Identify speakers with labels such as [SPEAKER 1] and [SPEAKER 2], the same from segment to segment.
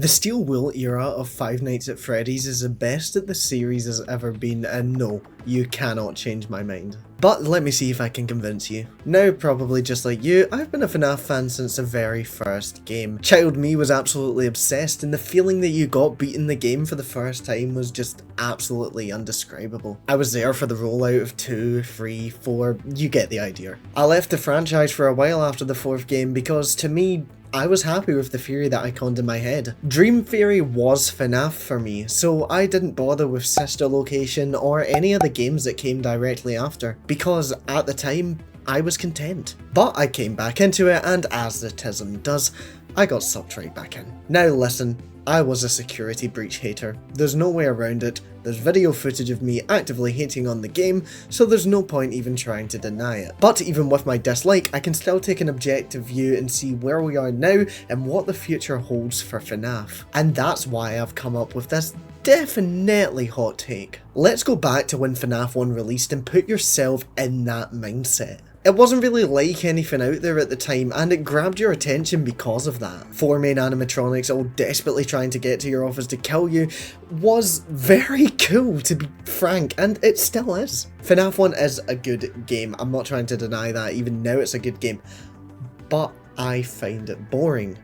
[SPEAKER 1] The Steel Wool era of Five Nights at Freddy's is the best that the series has ever been, and no, you cannot change my mind. But let me see if I can convince you. Now, probably just like you, I've been a FNAF fan since the very first game. Child me was absolutely obsessed, and the feeling that you got beating the game for the first time was just absolutely undescribable. I was there for the rollout of 2, 3, 4, you get the idea. I left the franchise for a while after the 4th game because, to me, I was happy with the theory that I conned in my head. Dream Theory was FNAF for me, so I didn't bother with Sister Location or any of the games that came directly after, because at the time, I was content. But I came back into it, and as the tism does, I got sucked right back in. Now listen, I was a security breach hater. There's no way around it. There's video footage of me actively hating on the game, so there's no point even trying to deny it. But even with my dislike, I can still take an objective view and see where we are now and what the future holds for FNAF. And that's why I've come up with this definitely hot take. Let's go back to when FNAF 1 released and put yourself in that mindset. It wasn't really like anything out there at the time, and it grabbed your attention because of that. 4 main animatronics all desperately trying to get to your office to kill you was very cool, to be frank, and it still is. FNAF 1 is a good game, I'm not trying to deny that, even now it's a good game, but I find it boring.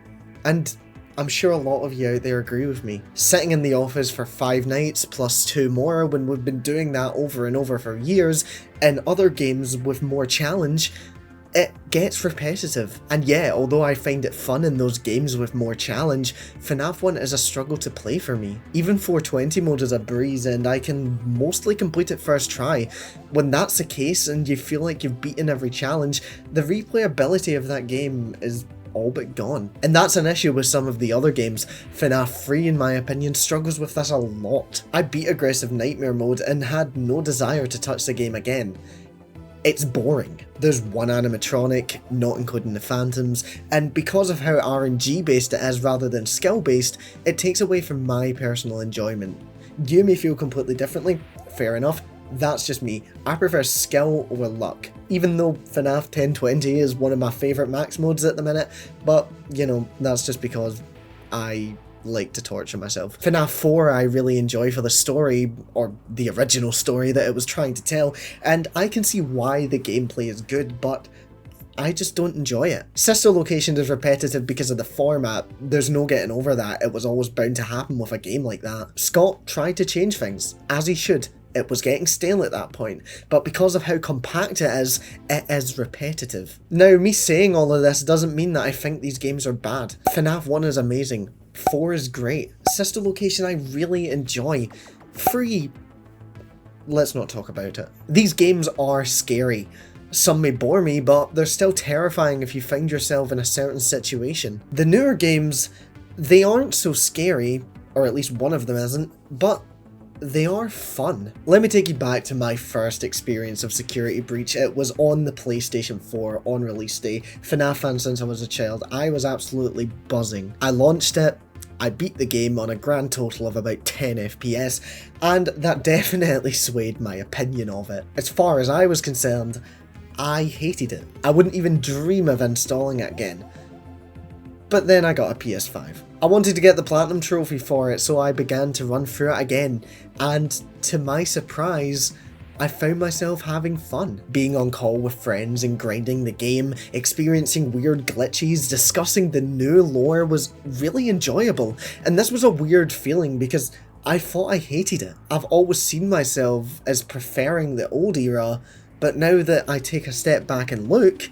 [SPEAKER 1] And I'm sure a lot of you out there agree with me. Sitting in the office for 5 nights plus 2 more when we've been doing that over and over for years in other games with more challenge, it gets repetitive. And yeah, although I find it fun in those games with more challenge, FNAF 1 is a struggle to play for me. Even 420 mode is a breeze and I can mostly complete it first try. When that's the case and you feel like you've beaten every challenge, the replayability of that game is all but gone. And that's an issue with some of the other games. FNAF 3, in my opinion, struggles with this a lot. I beat Aggressive Nightmare mode and had no desire to touch the game again. It's boring. There's one animatronic, not including the phantoms, and because of how RNG based it is rather than skill based, it takes away from my personal enjoyment. You may feel completely differently, fair enough. That's just me. I prefer skill over luck. Even though FNAF 1020 is one of my favourite max modes at the minute, but, you know, that's just because I like to torture myself. FNAF 4 I really enjoy for the story, or the original story that it was trying to tell, and I can see why the gameplay is good, but I just don't enjoy it. Sister Location is repetitive because of the format. There's no getting over that. It was always bound to happen with a game like that. Scott tried to change things, as he should. It was getting stale at that point, but because of how compact it is repetitive. Now, me saying all of this doesn't mean that I think these games are bad. FNAF 1 is amazing, 4 is great, Sister Location I really enjoy, 3, let's not talk about it. These games are scary. Some may bore me, but they're still terrifying if you find yourself in a certain situation. The newer games, they aren't so scary, or at least one of them isn't, but they are fun. Let me take you back to my first experience of Security Breach. It was on the PlayStation 4 on release day. FNAF fan since I was a child. I was absolutely buzzing. I launched it, I beat the game on a grand total of about 10 FPS, and that definitely swayed my opinion of it. As far as I was concerned, I hated it. I wouldn't even dream of installing it again. But then I got a PS5. I wanted to get the Platinum Trophy for it, so I began to run through it again, and to my surprise, I found myself having fun. Being on call with friends and grinding the game, experiencing weird glitches, discussing the new lore was really enjoyable, and this was a weird feeling because I thought I hated it. I've always seen myself as preferring the old era, but now that I take a step back and look,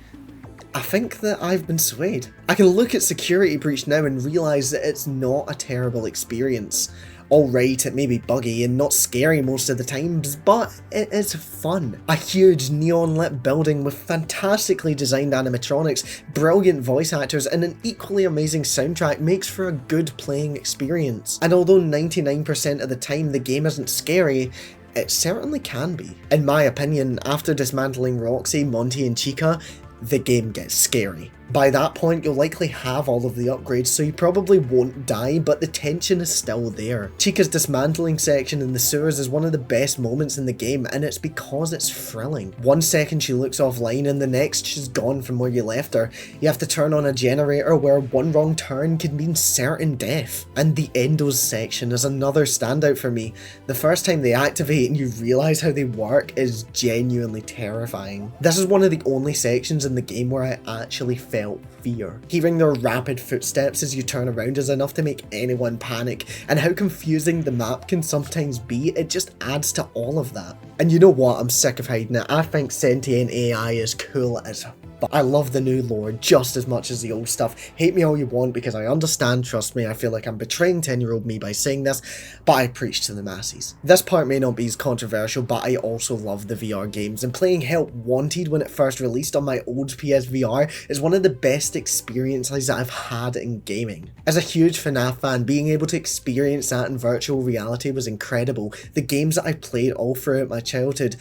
[SPEAKER 1] I think that I've been swayed. I can look at Security Breach now and realise that it's not a terrible experience. Alright, it may be buggy and not scary most of the times, but it is fun. A huge neon lit building with fantastically designed animatronics, brilliant voice actors, and an equally amazing soundtrack makes for a good playing experience. And although 99% of the time the game isn't scary, it certainly can be. In my opinion, after dismantling Roxy, Monty and Chica, the game gets scary. By that point, you'll likely have all of the upgrades, so you probably won't die, but the tension is still there. Chica's dismantling section in the sewers is one of the best moments in the game, and it's because it's thrilling. 1 second she looks offline and the next she's gone from where you left her. You have to turn on a generator where one wrong turn could mean certain death. And the endos section is another standout for me. The first time they activate and you realise how they work is genuinely terrifying. This is one of the only sections in the game where I actually felt fear. Hearing their rapid footsteps as you turn around is enough to make anyone panic, and how confusing the map can sometimes be, it just adds to all of that. And you know what, I'm sick of hiding it. I think sentient AI is cool as but I love the new lore just as much as the old stuff. Hate me all you want because I understand, trust me, I feel like I'm betraying 10-year-old me by saying this, but I preach to the masses. This part may not be as controversial, but I also love the VR games, and playing Help Wanted when it first released on my old PSVR is one of the best experiences that I've had in gaming. As a huge FNAF fan, being able to experience that in virtual reality was incredible. The games that I played all throughout my childhood,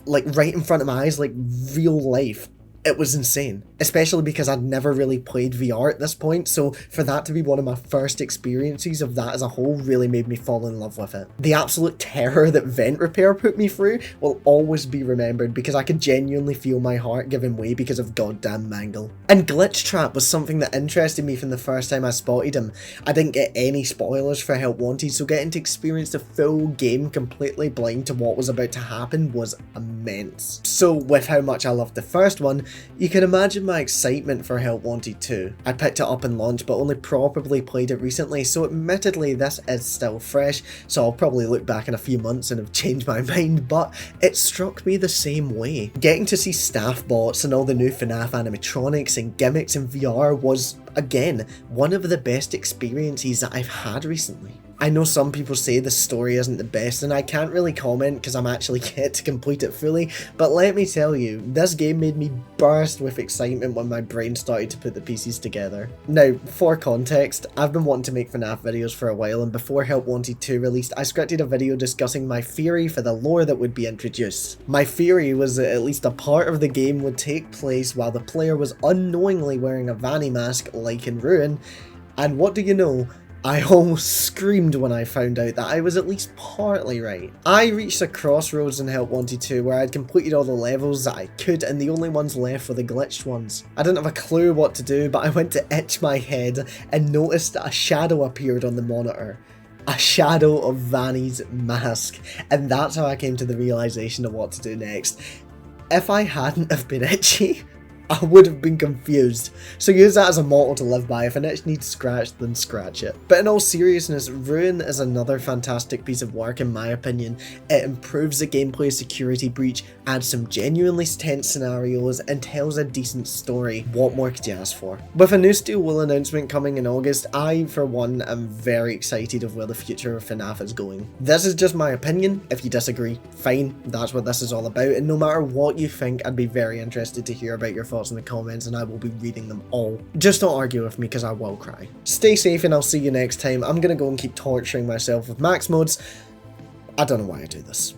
[SPEAKER 1] like right in front of my eyes, like real life. It was insane, especially because I'd never really played VR at this point, so for that to be one of my first experiences of that as a whole really made me fall in love with it. The absolute terror that Vent Repair put me through will always be remembered because I could genuinely feel my heart giving way because of goddamn Mangle. And Glitch Trap was something that interested me from the first time I spotted him. I didn't get any spoilers for Help Wanted, so getting to experience the full game completely blind to what was about to happen was immense. So with how much I loved the first one, you can imagine my excitement for Help Wanted 2. I picked it up in launch but only properly played it recently, so admittedly this is still fresh, so I'll probably look back in a few months and have changed my mind, but it struck me the same way. Getting to see staff bots and all the new FNAF animatronics and gimmicks in VR was, again, one of the best experiences that I've had recently. I know some people say the story isn't the best, and I can't really comment because I'm actually yet to complete it fully, but let me tell you, this game made me burst with excitement when my brain started to put the pieces together. Now, for context, I've been wanting to make FNAF videos for a while, and before Help Wanted 2 released, I scripted a video discussing my theory for the lore that would be introduced. My theory was that at least a part of the game would take place while the player was unknowingly wearing a Vanny mask like in Ruin, and what do you know? I almost screamed when I found out that I was at least partly right. I reached a crossroads in Help Wanted 2 where I'd completed all the levels that I could and the only ones left were the glitched ones. I didn't have a clue what to do, but I went to itch my head and noticed that a shadow appeared on the monitor. A shadow of Vanny's mask, and that's how I came to the realization of what to do next. If I hadn't have been itchy, I would have been confused, so use that as a motto to live by. If an itch needs scratched, then scratch it. But in all seriousness, Ruin is another fantastic piece of work in my opinion. It improves the gameplay security breach, adds some genuinely tense scenarios, and tells a decent story. What more could you ask for? With a new Steel Wool announcement coming in August, I, for one, am very excited of where the future of FNAF is going. This is just my opinion. If you disagree, fine, that's what this is all about, and no matter what you think, I'd be very interested to hear about your thoughts in the comments, and I will be reading them all. Just don't argue with me because I will cry. Stay safe and I'll see you next time. I'm gonna go and keep torturing myself with max modes. I don't know why I do this.